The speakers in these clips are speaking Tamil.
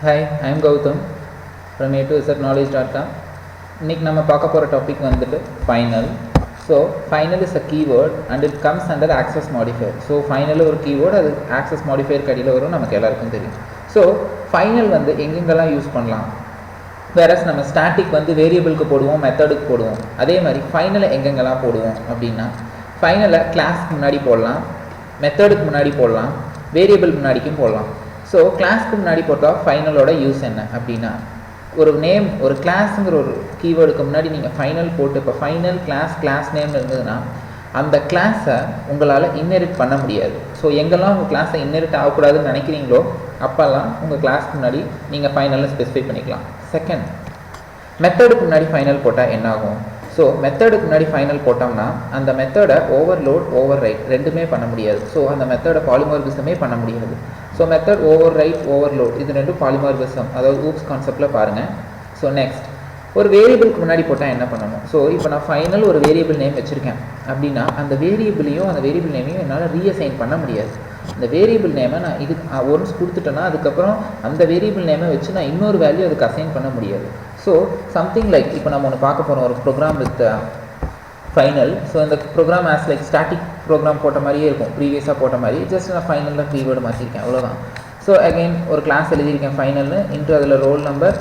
Hi, I am Gautam from A to Z knowledge.com. இன்னைக்கு நம்ம பார்க்க போகிற டாபிக் வந்துட்டு final. So final is a keyword and it comes under access modifier. So final ஒரு கீவேர்டு, அது ஆக்சஸ் மாடிஃபையர் கடியில் வரும், நமக்கு எல்லாருக்கும் தெரியும். ஸோ ஃபைனல் வந்து எங்கெங்கெல்லாம் யூஸ் பண்ணலாம், வேறஸ் நம்ம ஸ்டாட்டிக் வந்து வேரியபிளுக்கு போடுவோம், மெத்தடுக்கு போடுவோம். அதே மாதிரி ஃபைனலை எங்கெங்கெல்லாம் போடுவோம் அப்படின்னா, ஃபைனலை கிளாஸ்க்கு முன்னாடி போடலாம், மெத்தடுக்கு முன்னாடி போடலாம், வேரியபிள் முன்னாடிக்கும் போடலாம். ஸோ கிளாஸ்க்கு முன்னாடி போட்டால் ஃபைனலோட யூஸ் என்ன அப்படின்னா, ஒரு நேம், ஒரு கிளாஸுங்கிற ஒரு கீவேர்டுக்கு முன்னாடி நீங்கள் ஃபைனல் போட்டு, இப்போ ஃபைனல் கிளாஸ் நேம் இருந்ததுன்னா அந்த கிளாஸை உங்களால் இன்ஹெரிட் பண்ண முடியாது. ஸோ எங்கெல்லாம் உங்கள் கிளாஸை இன்ஹெரிட் ஆகக்கூடாதுன்னு நினைக்கிறீங்களோ அப்போல்லாம் உங்கள் கிளாஸ்க்கு முன்னாடி நீங்கள் ஃபைனலில் ஸ்பெசிஃபை பண்ணிக்கலாம். செகண்ட், மெத்தடுக்கு முன்னாடி ஃபைனல் போட்டால் என்ன ஆகும்? ஸோ மெத்தடுக்கு முன்னாடி ஃபைனல் போட்டோம்னா அந்த மெத்தடை ஓவர்லோட், ஓவர் ரைட் ரெண்டுமே பண்ண முடியாது. ஸோ அந்த மெத்தடை பாலிமார்பிசமே பண்ண முடியாது. So method over right, overload இது ரெண்டும் பாலிமார்பிசம், அதாவது ஊப்ஸ் கான்செப்டில் பாருங்கள். ஸோ நெக்ஸ்ட், ஒரு வேரியபிளுக்கு முன்னாடி போட்டால் என்ன பண்ணணும்? ஸோ இப்போ நான் ஃபைனல் ஒரு வேரியபிள் நேம் வச்சுருக்கேன் அப்படின்னா அந்த வேரியபிளையும் அந்த வேரியபிள் நேமையும் என்னால் ரீஅசைன் பண்ண முடியாது. இந்த வேரியபிள் நேமை நான் இது ஒன்ஸ் கொடுத்துட்டேன்னா அதுக்கப்புறம் அந்த வேரியபிள் நேமை வச்சு நான் இன்னொரு வேல்யூ அதுக்கு அசைன் பண்ண முடியாது. ஸோ சம்திங் லைக் இப்போ நம்ம ஒன்று பார்க்க போகிறோம், ஒரு ப்ரோக்ராம் வித் ஃபைனல். ஸோ இந்த program as like static program போட்ட மாதிரியே இருக்கும், ப்ரீவியஸாக போட்ட மாதிரி. ஜஸ்ட் நான் ஃபைனலில் கீவேர்டு மாற்றிருக்கேன், அவ்வளோதான். ஸோ அகெயின் ஒரு கிளாஸ் எழுதியிருக்கேன் ஃபைனல்னு, இன்ட்டு அதில் roll number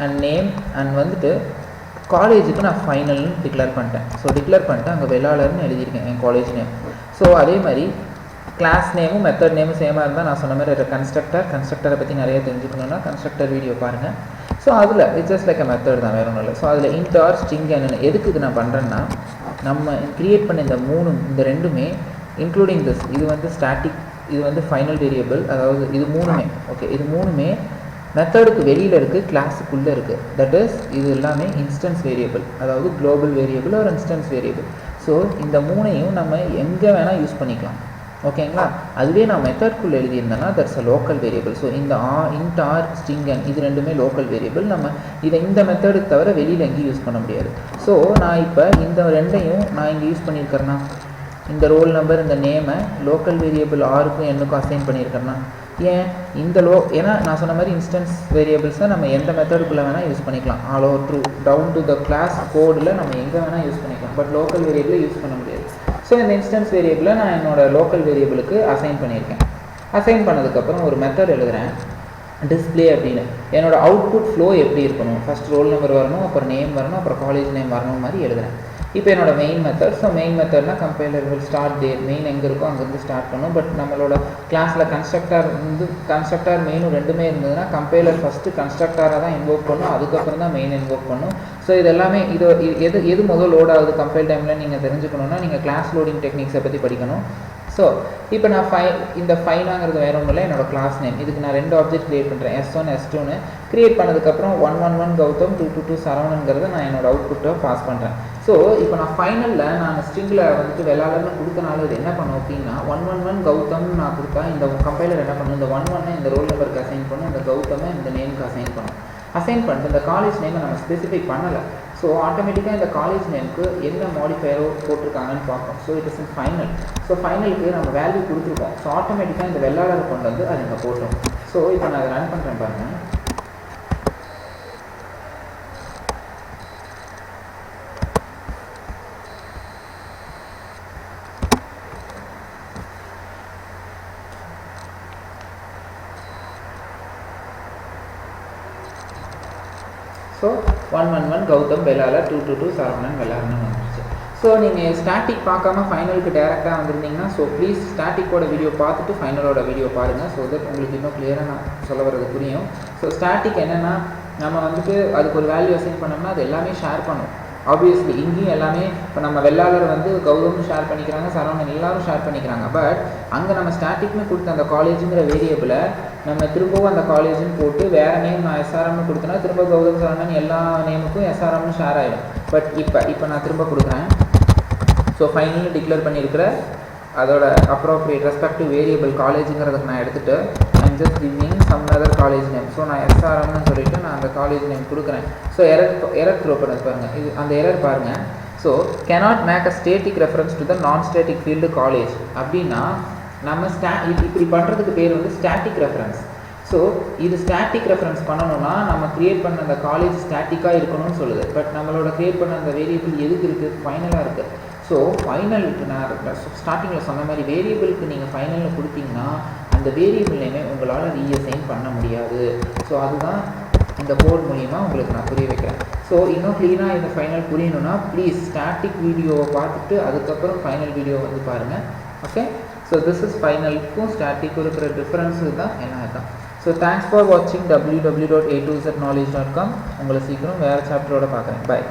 and name and வந்துட்டு காலேஜுக்கு நான் ஃபைனல்னு டிக்ளேர் பண்ணிட்டேன். ஸோ டிக்ளேர் பண்ணிட்டு அங்கே வெள்ளாளர்னு எழுதியிருக்கேன் என் காலேஜ் நேம். ஸோ அதே மாதிரி கிளாஸ் நேமும் மெத்தட் நேமும் சேமாக இருந்தால் நான் சொன்ன மாதிரி கன்ஸ்ட்ரக்டரை பற்றி நிறைய தெரிஞ்சுக்கணுன்னா கன்ஸ்ட்ரக்டர் வீடியோ பாருங்கள். ஸோ அதில் it's just like a method தான், வேறு ஒன்றும் இல்லை. ஸோ அதில் இன்ட் ஆர் ஸ்ட்ரிங் என்னென்னு எதுக்கு இது நான் பண்ணுறேன்னா, நம்ம கிரியேட் பண்ண இந்த ரெண்டுமே இன்க்ளூடிங் திஸ், இது வந்து ஸ்டாட்டிக், இது வந்து ஃபைனல் வேரியபிள், அதாவது இது மூணுமே ஓகே, இது மூணுமே மெத்தடுக்கு வெளியில் இருக்குது, கிளாஸுக்குள்ளே இருக்குது. தட் இஸ் இது எல்லாமே இன்ஸ்டன்ஸ் வேரியபிள், அதாவது குளோபல் வேரியபிள் ஒரு இன்ஸ்டன்ஸ் வேரியபிள். ஸோ இந்த மூணையும் நம்ம எங்கே வேணால் யூஸ் பண்ணிக்கலாம், ஓகேங்களா? அதுவே நான் மெத்தட்குள்ளே எழுதியிருந்தேன்னா that's a local variable. So இந்த இன்ட் ஆர் ஸ்ட்ரிங் இது ரெண்டுமே லோக்கல் வேரியபிள். நம்ம இதை இந்த மெத்தடுக்கு தவிர வெளியில் எங்கேயும் யூஸ் பண்ண முடியாது. ஸோ நான் இப்போ இந்த ரெண்டையும் நான் இங்கே யூஸ் பண்ணியிருக்கிறேன்னா, இந்த ரோல் நம்பர் இந்த நேமை லோக்கல் வேரியபிள் ஆருக்கும் என்னுக்கும் அசைன் பண்ணியிருக்கிறேன்னா, ஏன் ஏன்னா நான் சொன்ன மாதிரி இன்ஸ்டன்ஸ் வேரியபிள்ஸை நம்ம எந்த மெத்தடுக்குள்ளே வேணால் யூஸ் பண்ணிக்கலாம், all over through down to the class கோடில் நம்ம எங்கே வேணால் யூஸ் பண்ணிக்கலாம். பட் லோக்கல் வேரியபிளை யூஸ் பண்ண முடியாது. ஸோ இந்த இன்ஸ்டன்ஸ் வேரியபிளை நான் என்னோடய லோக்கல் வேரியபிளுக்கு அசைன் பண்ணியிருக்கேன். அசைன் பண்ணதுக்கப்புறம் ஒரு மெத்தட் எழுதுகிறேன், டிஸ்பிளே அப்படின்னு. என்னோடய அவுட்புட் ஃப்ளோ எப்படி இருக்கணும், ஃபஸ்ட் ரோல் நம்பர் வரணும், அப்புறம் நேம் வரணும், அப்புறம் காலேஜ் நேம் வரணும் மாதிரி எழுதுகிறேன். இப்போ என்னோட மெயின் மெத்தட். ஸோ மெயின் மெத்தட்னா compiler will start there, main எங்கே இருக்கோ அங்கேருந்து ஸ்டார்ட் பண்ணும். பட் நம்மளோட கிளாஸில் கன்ஸ்ட்ரக்டர் மெயினும் ரெண்டுமே இருந்ததுன்னா கம்பைலர் ஃபஸ்ட்டு கன்ஸ்ட்ரக்டராக தான் இன்வோக் பண்ணும், அதுக்கப்புறம் தான் மெயின் இன்வோக் பண்ணும். ஸோ இது எல்லாமே எது முதல் லோட் ஆகுது கம்பைல் டைமில் நீங்கள் தெரிஞ்சுக்கணுன்னா நீங்கள் கிளாஸ் லோடிங் டெக்னிக்ஸை பற்றி படிக்கணும். ஸோ இப்போ நான் இந்த ஃபைனாங்கிறது வேறு ஒன்றும் இல்லை, என்னோட கிளாஸ் நேம். இதுக்கு நான் 2 ஆப்ஜெக்ட் க்ரியேட் பண்ணுறேன், S1 S2ன்னு. க்ரியேட் பண்ணதுக்கப்புறம் 111 கௌதம் 222 சரவணங்கிறத நான் என்னோட அவுட்புட்டை பாஸ் பண்ணுறேன். ஸோ இப்போ நான் ஃபைனலில் நான் ஸ்ட்ரிங்கில் வந்துட்டு வெள்ளாளர்னு கொடுத்தனால இது என்ன பண்ணும் அப்படின்னா, 111 கௌதம்னு நான் கொடுத்தா இந்த கம்பைலர் என்ன பண்ணும், இந்த 11 இந்த ரோல் நம்பருக்கு அசைன் பண்ணும், இந்த கௌதமை இந்த நேமுக்கு அசைன் பண்ணும். அசைன் பண்ணிட்டு இந்த காலேஜ் நேமை நம்ம ஸ்பெசிஃபை பண்ணலை. ஸோ ஆட்டோமேட்டிக்காக இந்த காலேஜ் நேமுக்கு என்ன மாடிஃபையரோ போட்டிருக்காங்கன்னு பார்ப்போம். So it is in final. So ஃபைனலுக்கு நம்ம வேல்யூ கொடுத்துருக்கோம். ஸோ ஆட்டோமேட்டிக்காக இந்த வெள்ளாளர் கொண்டு வந்து அதை இங்கே போட்டோம். ஸோ இப்போ நான் அதை ரன் பண்ணுறேன் பாருங்கள். ஸோ 111 கௌதம் வெள்ளாளர் 222 சரவணன் வெள்ளாளர்னு வந்துருச்சு. ஸோ நீங்கள் ஸ்டாட்டிக் பார்க்காம ஃபைனலுக்கு டேரெக்டாக வந்திருந்தீங்கன்னா, ஸோ ப்ளீஸ் ஸ்டாட்டிக்கோட வீடியோ பார்த்துட்டு ஃபைனலோட வீடியோ பாருங்கள். ஸோ தட் உங்களுக்கு இன்னும் கிளியராக நான் சொல்ல வர்றது புரியும். ஸோ ஸ்டாட்டிக் என்னென்னா, நம்ம வந்துட்டு அதுக்கு ஒரு வேல்யூ அசைன் பண்ணோம்னா அது எல்லாமே ஷேர் பண்ணும். ஆப்வியஸ்லி இங்கேயும் எல்லாமே இப்போ நம்ம வெள்ளாளர் வந்து கௌதமும் ஷேர் பண்ணிக்கிறாங்க, சரவணன் எல்லாரும் ஷேர் பண்ணிக்கிறாங்க. பட் அங்கே நம்ம ஸ்டாட்டிக்னு கொடுத்த அந்த காலேஜுங்கிற வேரியபிளை நம்ம திரும்பவும் அந்த காலேஜுன்னு போட்டு வேறு நேம் நான் SRMனு கொடுத்தேன்னா திரும்ப கௌதம் சரவணன் எல்லா நேமுக்கும் SRMனு ஷேர் ஆகிடும். பட் இப்போ நான் திரும்ப கொடுக்குறேன். ஸோ ஃபைனலி டிக்ளேர் பண்ணியிருக்கிற அதோட அப்ரோப்ரியேட் ரெஸ்பெக்டிவ் வேரியபிள் காலேஜுங்கிறதுக்கு நான் எடுத்துகிட்டு I'm just giving some other college name. So நான் SRMனு சொல்லிவிட்டு நான் அந்த காலேஜ் நேம் கொடுக்குறேன். ஸோ எரர் த்ரோ பண்ணது பாருங்கள், இது அந்த எரர் பாருங்கள். So cannot make a static reference to the non-static field college அப்படின்னா நம்ம இப்படி பண்ணுறதுக்கு பேர் வந்து ஸ்டாட்டிக் ரெஃபரன்ஸ். ஸோ இது ஸ்டாட்டிக் ரெஃபரன்ஸ் பண்ணணும்னா நம்ம க்ரியேட் பண்ண அந்த காலேஜ் ஸ்டாட்டிக்காக இருக்கணும்னு சொல்லுது. பட் நம்மளோட க்ரியேட் பண்ண அந்த வேரியபிள் எதுக்கு இருக்குது? ஃபைனலாக இருக்குது. ஸோ ஃபைனலுக்கு நான் ஸ்டார்டிங்கில் சொன்ன மாதிரி வேரியபிளுக்கு நீங்கள் ஃபைனலில் கொடுத்தீங்கன்னா அந்த வேரியபிள் நேமே உங்களால் ரீஅசைன் பண்ண முடியாது. ஸோ அதுதான் இந்த கோட் மூலிமா உங்களுக்கு நான் புரிய வைக்கிறேன். ஸோ இன்னும் க்ளீனாக இந்த ஃபைனல் புரியணும்னா ப்ளீஸ் ஸ்டாட்டிக் வீடியோவை பார்த்துட்டு அதுக்கப்புறம் ஃபைனல் வீடியோ வந்து பாருங்கள். ஓகே, ஸோ திஸ் இஸ் ஃபைனலுக்கும் ஸ்டாட்டிக்கும் இருக்கிற டிஃப்ரென்ஸு தான் என்ன தான். ஸோ தேங்க்ஸ் ஃபார் வாட்சிங் www.a2zknowledge.com. உங்களை சீக்கிரம் வேறு சாப்டரோட பார்க்குறேன். பை.